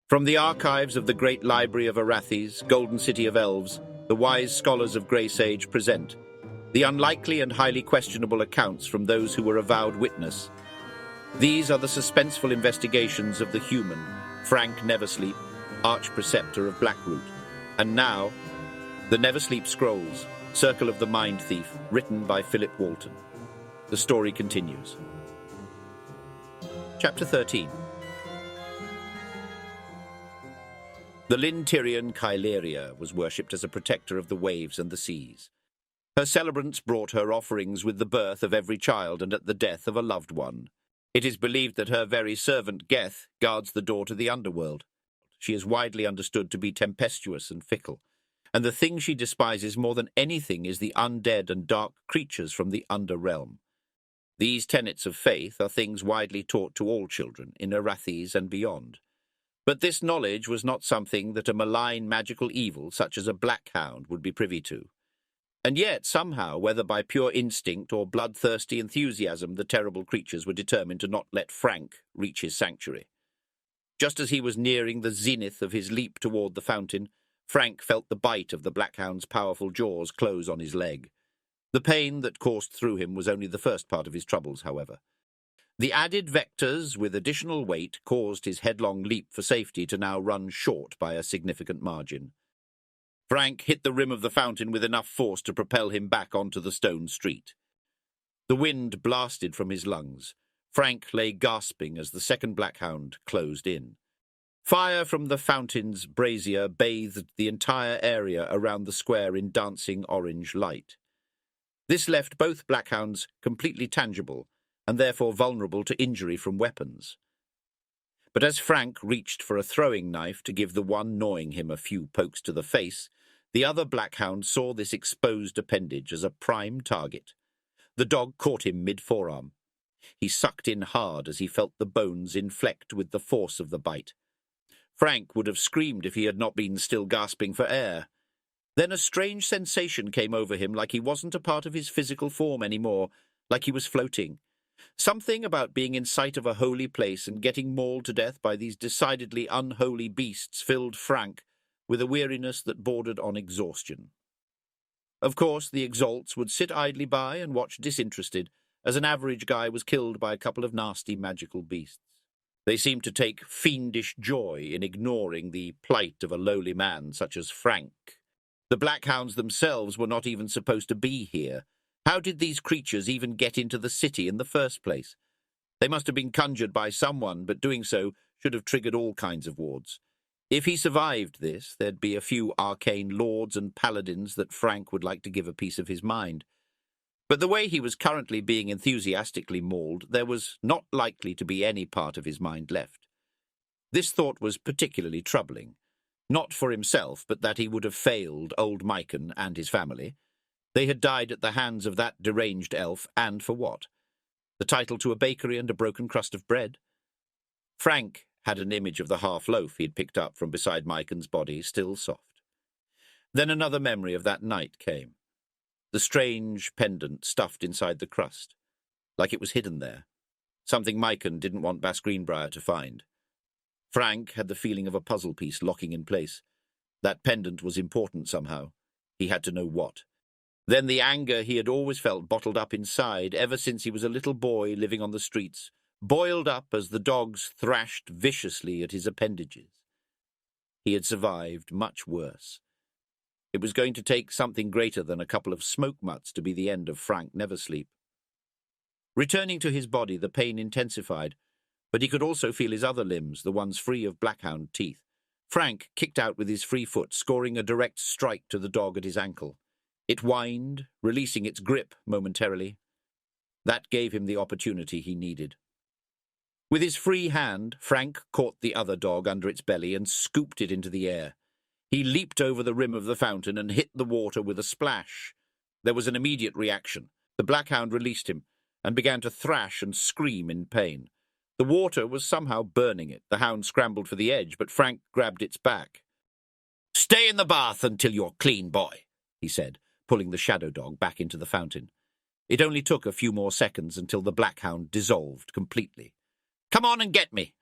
From the archives of the great library of Arathes, Golden City of Elves, the wise scholars of Grey Sage present the unlikely and highly questionable accounts from those who were avowed witness. These are the suspenseful investigations of the human, Fraenk Neversleep, Arch-Preceptor of Blackroot. And now, the Neversleep Scrolls, Circle of the Mind Thief, written by Philip Walton. The story continues. Chapter 13. The Lin-Tyrian Kyleria was worshipped as a protector of the waves and the seas. Her celebrants brought her offerings with the birth of every child and at the death of a loved one. It is believed that her very servant Geth guards the door to the underworld. She is widely understood to be tempestuous and fickle, and the thing she despises more than anything is the undead and dark creatures from the underrealm. These tenets of faith are things widely taught to all children in Arathes and beyond. But this knowledge was not something that a malign magical evil such as a blackhound would be privy to. And yet, somehow, whether by pure instinct or bloodthirsty enthusiasm, the terrible creatures were determined to not let Fraenk reach his sanctuary. Just as he was nearing the zenith of his leap toward the fountain, Fraenk felt the bite of the blackhound's powerful jaws close on his leg. The pain that coursed through him was only the first part of his troubles, however. The added vectors with additional weight caused his headlong leap for safety to now run short by a significant margin. Fraenk hit the rim of the fountain with enough force to propel him back onto the stone street. The wind blasted from his lungs. Fraenk lay gasping as the second blackhound closed in. Fire from the fountain's brazier bathed the entire area around the square in dancing orange light. This left both blackhounds completely tangible and therefore vulnerable to injury from weapons. But as Fraenk reached for a throwing knife to give the one gnawing him a few pokes to the face, the other blackhound saw this exposed appendage as a prime target. The dog caught him mid-forearm. He sucked in hard as he felt the bones inflect with the force of the bite. Fraenk would have screamed if he had not been still gasping for air. Then a strange sensation came over him, like he wasn't a part of his physical form anymore, like he was floating. Something about being in sight of a holy place and getting mauled to death by these decidedly unholy beasts filled Fraenk with a weariness that bordered on exhaustion. Of course, the exalts would sit idly by and watch disinterested as an average guy was killed by a couple of nasty magical beasts. They seemed to take fiendish joy in ignoring the plight of a lowly man such as Fraenk. The blackhounds themselves were not even supposed to be here. How did these creatures even get into the city in the first place? They must have been conjured by someone, but doing so should have triggered all kinds of wards. If he survived this, there'd be a few Arcane Lords and Paladins that Fraenk would like to give a piece of his mind. But the way he was currently being enthusiastically mauled, there was not likely to be any part of his mind left. This thought was particularly troubling. Not for himself, but that he would have failed old Mycon and his family. They had died at the hands of that deranged elf, and for what? The title to a bakery and a broken crust of bread? Fraenk had an image of the half-loaf he had picked up from beside Mycon's body, still soft. Then another memory of that night came. The strange pendant stuffed inside the crust, like it was hidden there, something Mycon didn't want Bass Greenbrier to find. Fraenk had the feeling of a puzzle piece locking in place. That pendant was important somehow. He had to know what. Then the anger he had always felt bottled up inside ever since he was a little boy living on the streets, boiled up as the dogs thrashed viciously at his appendages. He had survived much worse. It was going to take something greater than a couple of smoke mutts to be the end of Fraenk Neversleep. Returning to his body, the pain intensified, but he could also feel his other limbs, the ones free of blackhound teeth. Fraenk kicked out with his free foot, scoring a direct strike to the dog at his ankle. It whined, releasing its grip momentarily. That gave him the opportunity he needed. With his free hand, Fraenk caught the other dog under its belly and scooped it into the air. He leaped over the rim of the fountain and hit the water with a splash. There was an immediate reaction. The blackhound released him and began to thrash and scream in pain. The water was somehow burning it. The hound scrambled for the edge, but Fraenk grabbed its back. "Stay in the bath until you're clean, boy," he said, pulling the shadow dog back into the fountain. It only took a few more seconds until the blackhound dissolved completely. "Come on and get me."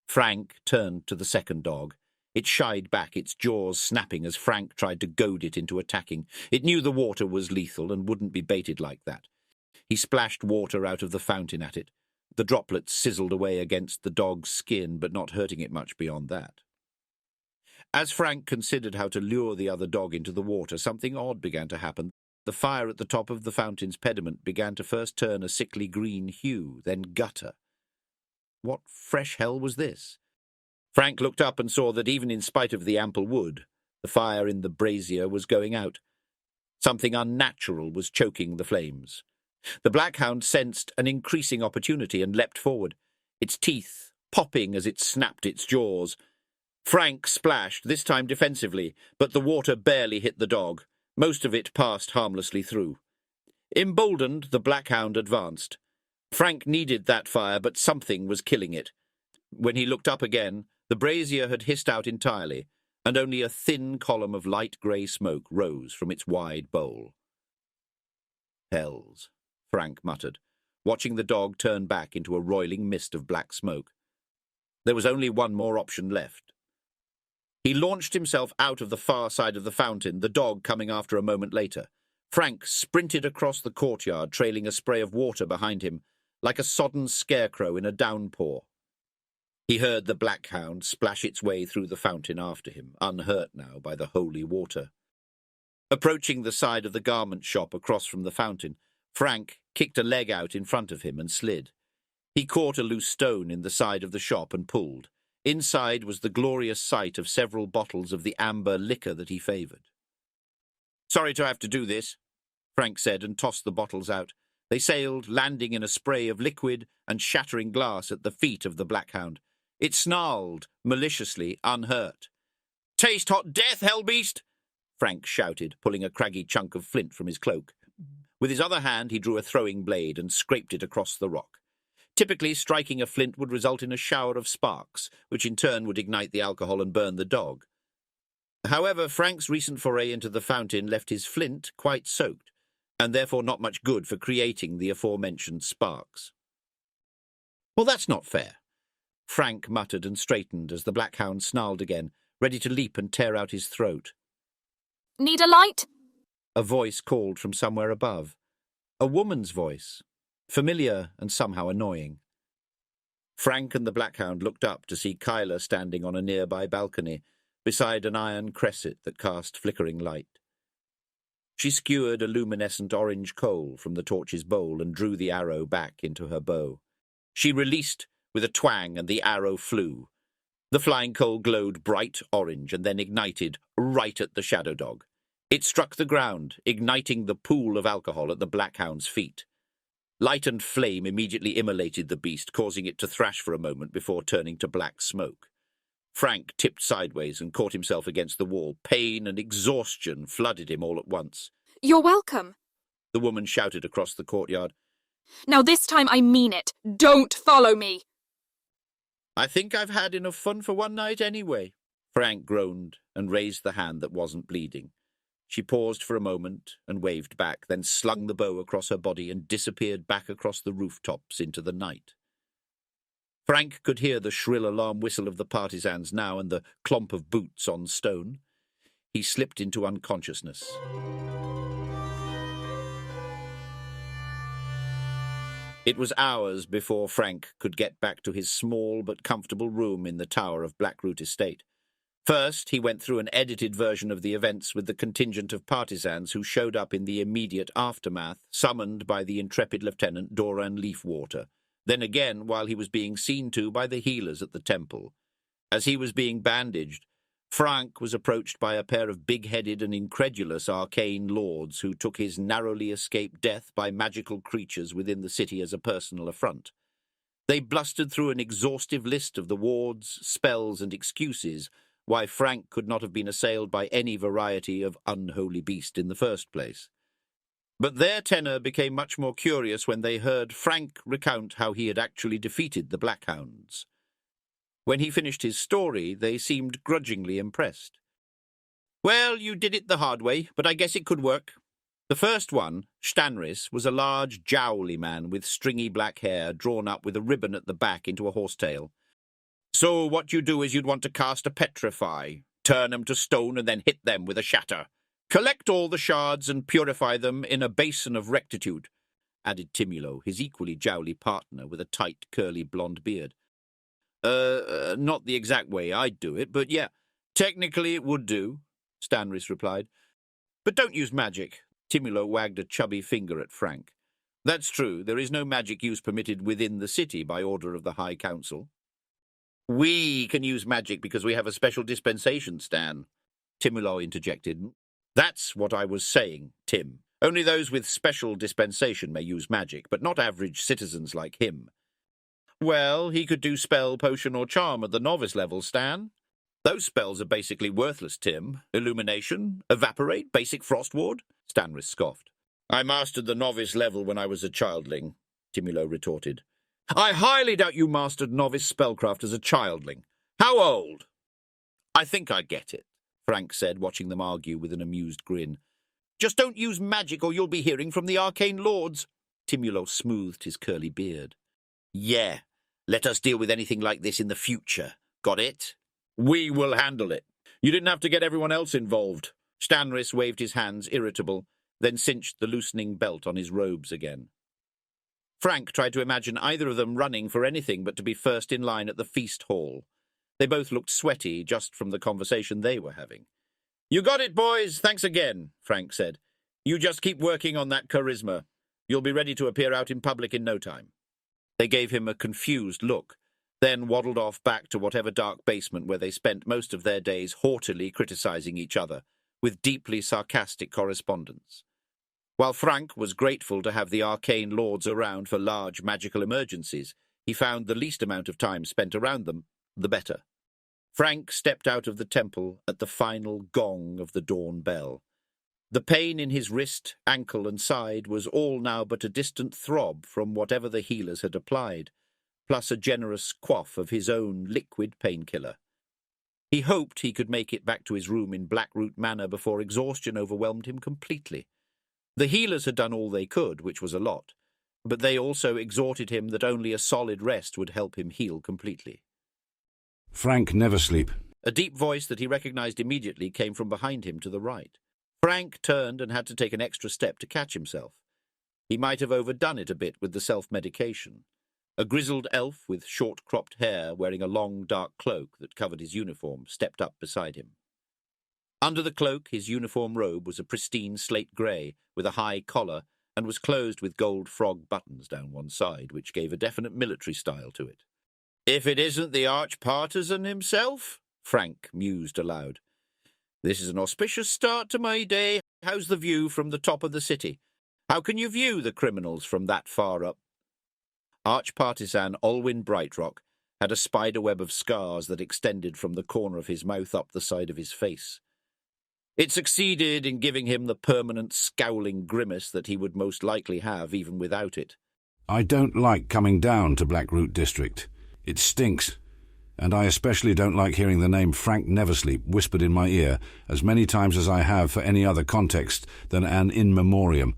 Fraenk turned to the second dog. It shied back, its jaws snapping as Fraenk tried to goad it into attacking. It knew the water was lethal and wouldn't be baited like that. He splashed water out of the fountain at it. The droplets sizzled away against the dog's skin, but not hurting it much beyond that. As Fraenk considered how to lure the other dog into the water, something odd began to happen. The fire at the top of the fountain's pediment began to first turn a sickly green hue, then gutter. What fresh hell was this? Fraenk looked up and saw that even in spite of the ample wood, the fire in the brazier was going out. Something unnatural was choking the flames. The blackhound sensed an increasing opportunity and leapt forward, its teeth popping as it snapped its jaws. Fraenk splashed, this time defensively, but the water barely hit the dog. Most of it passed harmlessly through. Emboldened, the blackhound advanced. Fraenk needed that fire, but something was killing it. When he looked up again, the brazier had hissed out entirely, and only a thin column of light grey smoke rose from its wide bowl. "Hells," Fraenk muttered, watching the dog turn back into a roiling mist of black smoke. There was only one more option left. He launched himself out of the far side of the fountain, the dog coming after a moment later. Fraenk sprinted across the courtyard, trailing a spray of water behind him, like a sodden scarecrow in a downpour. He heard the blackhound splash its way through the fountain after him, unhurt now by the holy water. Approaching the side of the garment shop across from the fountain, Fraenk kicked a leg out in front of him and slid. He caught a loose stone in the side of the shop and pulled. Inside was the glorious sight of several bottles of the amber liquor that he favoured. "Sorry to have to do this," Fraenk said, and tossed the bottles out. They sailed, landing in a spray of liquid and shattering glass at the feet of the blackhound. It snarled, maliciously, unhurt. "Taste hot death, hellbeast!" Fraenk shouted, pulling a craggy chunk of flint from his cloak. With his other hand he drew a throwing blade and scraped it across the rock. Typically, striking a flint would result in a shower of sparks, which in turn would ignite the alcohol and burn the dog. However, Frank's recent foray into the fountain left his flint quite soaked, and therefore not much good for creating the aforementioned sparks. "Well, that's not fair," Fraenk muttered and straightened as the blackhound snarled again, ready to leap and tear out his throat. "Need a light?" A voice called from somewhere above. A woman's voice, familiar and somehow annoying. Fraenk and the blackhound looked up to see Kyla standing on a nearby balcony, beside an iron cresset that cast flickering light. She skewered a luminescent orange coal from the torch's bowl and drew the arrow back into her bow. She released with a twang, and the arrow flew. The flying coal glowed bright orange and then ignited right at the shadow dog. It struck the ground, igniting the pool of alcohol at the blackhound's feet. Light and flame immediately immolated the beast, causing it to thrash for a moment before turning to black smoke. Fraenk tipped sideways and caught himself against the wall. Pain and exhaustion flooded him all at once. "You're welcome," the woman shouted across the courtyard. "Now this time I mean it. Don't follow me." "I think I've had enough fun for one night anyway," Fraenk groaned and raised the hand that wasn't bleeding. She paused for a moment and waved back, then slung the bow across her body and disappeared back across the rooftops into the night. Fraenk could hear the shrill alarm whistle of the partisans now and the clomp of boots on stone. He slipped into unconsciousness. It was hours before Fraenk could get back to his small but comfortable room in the tower of Blackroot Estate. First, he went through an edited version of the events with the contingent of partisans who showed up in the immediate aftermath, summoned by the intrepid Lieutenant Doran Leafwater. Then again, while he was being seen to by the healers at the temple. As he was being bandaged, Fraenk was approached by a pair of big-headed and incredulous Arcane Lords who took his narrowly escaped death by magical creatures within the city as a personal affront. They blustered through an exhaustive list of the wards, spells, and excuses why Fraenk could not have been assailed by any variety of unholy beast in the first place. But their tenor became much more curious when they heard Fraenk recount how he had actually defeated the blackhounds. When he finished his story, they seemed grudgingly impressed. "Well, you did it the hard way, but I guess it could work. The first one, Stanris, was a large, jowly man with stringy black hair drawn up with a ribbon at the back into a horsetail. So what you do is you'd want to cast a petrify, turn them to stone and then hit them with a shatter. Collect all the shards and purify them in a basin of rectitude, added Timulo, his equally jowly partner with a tight, curly blonde beard. Not the exact way I'd do it, but yeah, technically it would do, Stanris replied. But don't use magic. Timulo wagged a chubby finger at Fraenk. That's true, there is no magic use permitted within the city by order of the High Council. We can use magic because we have a special dispensation, Stan, Timulo interjected. That's what I was saying, Tim. Only those with special dispensation may use magic, but not average citizens like him. Well, he could do spell, potion, or charm at the novice level, Stan. Those spells are basically worthless, Tim. Illumination, evaporate, basic frost ward, Stanris scoffed. I mastered the novice level when I was a childling, Timulo retorted. I highly doubt you mastered novice spellcraft as a childling. How old? I think I get it, Fraenk said, watching them argue with an amused grin. Just don't use magic or you'll be hearing from the Arcane Lords. Timulo smoothed his curly beard. Yeah, let us deal with anything like this in the future. Got it? We will handle it. You didn't have to get everyone else involved. Stanris waved his hands, irritable, then cinched the loosening belt on his robes again. Fraenk tried to imagine either of them running for anything but to be first in line at the feast hall. They both looked sweaty just from the conversation they were having. You got it, boys. Thanks again, Fraenk said. You just keep working on that charisma. You'll be ready to appear out in public in no time. They gave him a confused look, then waddled off back to whatever dark basement where they spent most of their days haughtily criticizing each other, with deeply sarcastic correspondence. While Fraenk was grateful to have the Arcane Lords around for large magical emergencies, he found the least amount of time spent around them, the better. Fraenk stepped out of the temple at the final gong of the dawn bell. The pain in his wrist, ankle, and side was all now but a distant throb from whatever the healers had applied, plus a generous quaff of his own liquid painkiller. He hoped he could make it back to his room in Blackroot Manor before exhaustion overwhelmed him completely. The healers had done all they could, which was a lot, but they also exhorted him that only a solid rest would help him heal completely. Fraenk Neversleep. A deep voice that he recognized immediately came from behind him to the right. Fraenk turned and had to take an extra step to catch himself. He might have overdone it a bit with the self-medication. A grizzled elf with short-cropped hair, wearing a long, dark cloak that covered his uniform, stepped up beside him. Under the cloak, his uniform robe was a pristine slate grey, with a high collar, and was closed with gold frog buttons down one side, which gave a definite military style to it. If it isn't the arch-partisan himself, Fraenk mused aloud. This is an auspicious start to my day. How's the view from the top of the city? How can you view the criminals from that far up? Arch-Partisan Olwynn Brightrock had a spiderweb of scars that extended from the corner of his mouth up the side of his face. It succeeded in giving him the permanent scowling grimace that he would most likely have even without it. I don't like coming down to Blackroot District. It stinks. And I especially don't like hearing the name Fraenk Neversleep whispered in my ear as many times as I have for any other context than an in memoriam.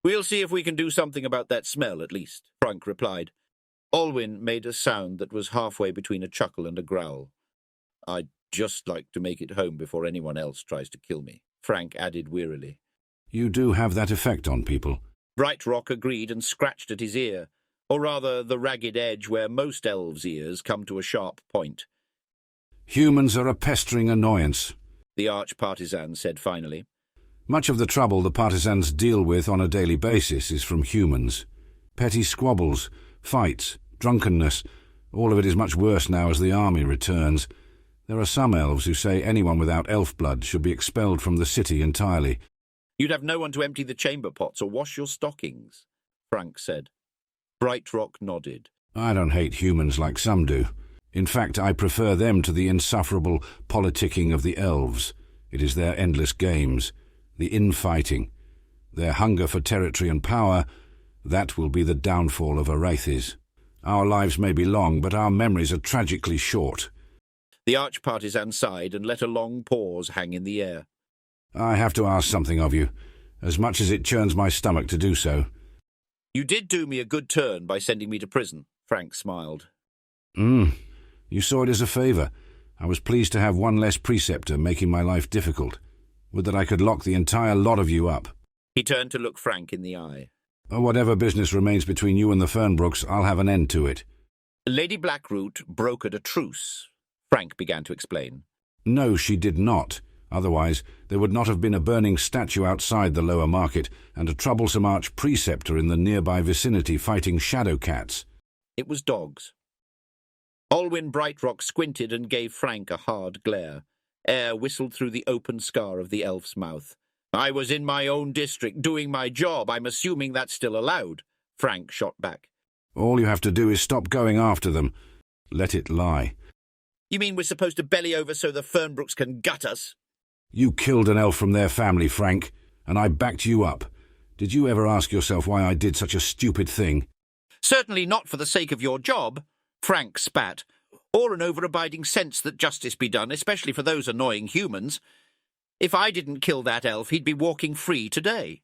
We'll see if we can do something about that smell, at least, Fraenk replied. Olwynn made a sound that was halfway between a chuckle and a growl. I'd just like to make it home before anyone else tries to kill me, Fraenk added wearily. You do have that effect on people. Brightrock agreed and scratched at his ear, or rather the ragged edge where most elves' ears come to a sharp point. Humans are a pestering annoyance, the arch-partisan said finally. Much of the trouble the partisans deal with on a daily basis is from humans. Petty squabbles, fights, drunkenness, all of it is much worse now as the army returns. There are some elves who say anyone without elf blood should be expelled from the city entirely. You'd have no one to empty the chamber pots or wash your stockings, Fraenk said. Brightrock nodded. I don't hate humans like some do. In fact, I prefer them to the insufferable politicking of the elves. It is their endless games, the infighting, their hunger for territory and power. That will be the downfall of Arathis. Our lives may be long, but our memories are tragically short. The arch-partisan sighed and let a long pause hang in the air. I have to ask something of you, as much as it churns my stomach to do so. You did do me a good turn by sending me to prison, Fraenk smiled. You saw it as a favour. I was pleased to have one less preceptor making my life difficult. Would that I could lock the entire lot of you up. He turned to look Fraenk in the eye. Whatever business remains between you and the Fernbrooks, I'll have an end to it. Lady Blackroot brokered a truce, Fraenk began to explain. No, she did not. Otherwise, there would not have been a burning statue outside the lower market and a troublesome arch-preceptor in the nearby vicinity fighting shadow cats. It was dogs. Olwynn Brightrock squinted and gave Fraenk a hard glare. Air whistled through the open scar of the elf's mouth. I was in my own district, doing my job. I'm assuming that's still allowed, Fraenk shot back. All you have to do is stop going after them. Let it lie. You mean we're supposed to belly over so the Fernbrooks can gut us? You killed an elf from their family, Fraenk, and I backed you up. Did you ever ask yourself why I did such a stupid thing? Certainly not for the sake of your job, Fraenk spat, or an overabiding sense that justice be done, especially for those annoying humans. If I didn't kill that elf, he'd be walking free today.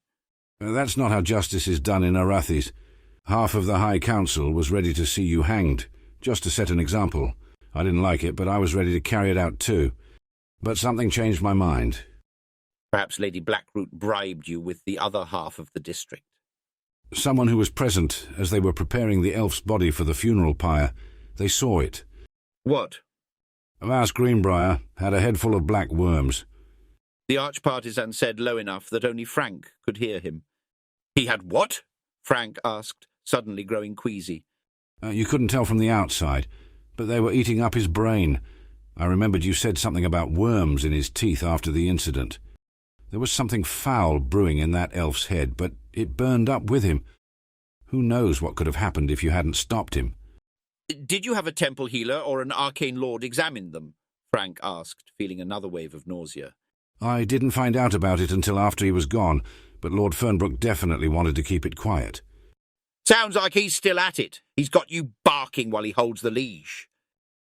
That's not how justice is done in Arathis. Half of the High Council was ready to see you hanged, just to set an example. I didn't like it, but I was ready to carry it out too. But something changed my mind. Perhaps Lady Blackroot bribed you with the other half of the district. Someone who was present as they were preparing the elf's body for the funeral pyre. They saw it. What? Mouse Greenbrier had a head full of black worms. The arch-partisan said low enough that only Fraenk could hear him. He had what? Fraenk asked, suddenly growing queasy. You couldn't tell from the outside, but they were eating up his brain. I remembered you said something about worms in his teeth after the incident. There was something foul brewing in that elf's head, but it burned up with him. Who knows what could have happened if you hadn't stopped him? Did you have a temple healer or an arcane lord examine them? Fraenk asked, feeling another wave of nausea. I didn't find out about it until after he was gone, but Lord Fernbrook definitely wanted to keep it quiet. Sounds like he's still at it. He's got you barking while he holds the leash.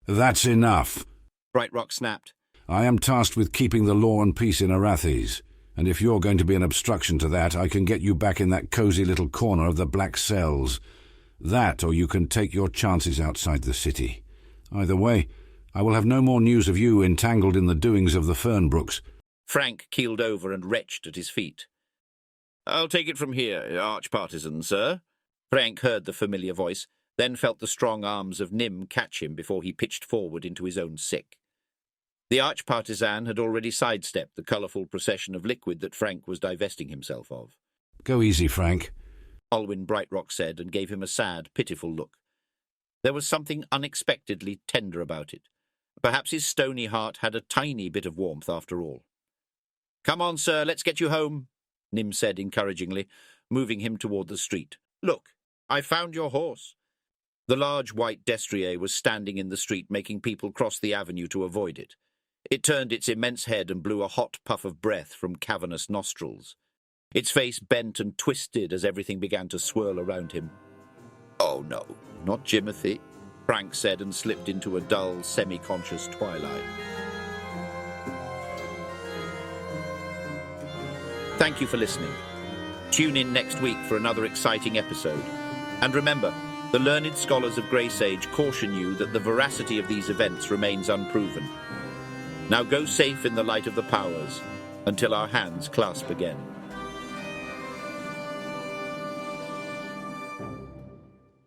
That's enough, Brightrock snapped. I am tasked with keeping the law and peace in Arathis, and if you're going to be an obstruction to that, I can get you back in that cosy little corner of the black cells. That, or you can take your chances outside the city. Either way, I will have no more news of you entangled in the doings of the Fernbrooks. Fraenk keeled over and retched at his feet. I'll take it from here, arch-partisan, sir. Fraenk heard the familiar voice, then felt the strong arms of Nim catch him before he pitched forward into his own sick. The arch-partisan had already sidestepped the colourful procession of liquid that Fraenk was divesting himself of. Go easy, Fraenk, Olwynn Brightrock said, and gave him a sad, pitiful look. There was something unexpectedly tender about it. Perhaps his stony heart had a tiny bit of warmth after all. Come on, sir, let's get you home, Nim said encouragingly, moving him toward the street. Look, I found your horse. The large white destrier was standing in the street, making people cross the avenue to avoid it. It turned its immense head and blew a hot puff of breath from cavernous nostrils. Its face bent and twisted as everything began to swirl around him. Oh no, not Jimothy, Fraenk said and slipped into a dull, semi-conscious twilight. Thank you for listening. Tune in next week for another exciting episode. And remember, the learned scholars of Greysage caution you that the veracity of these events remains unproven. Now go safe in the light of the powers, until our hands clasp again.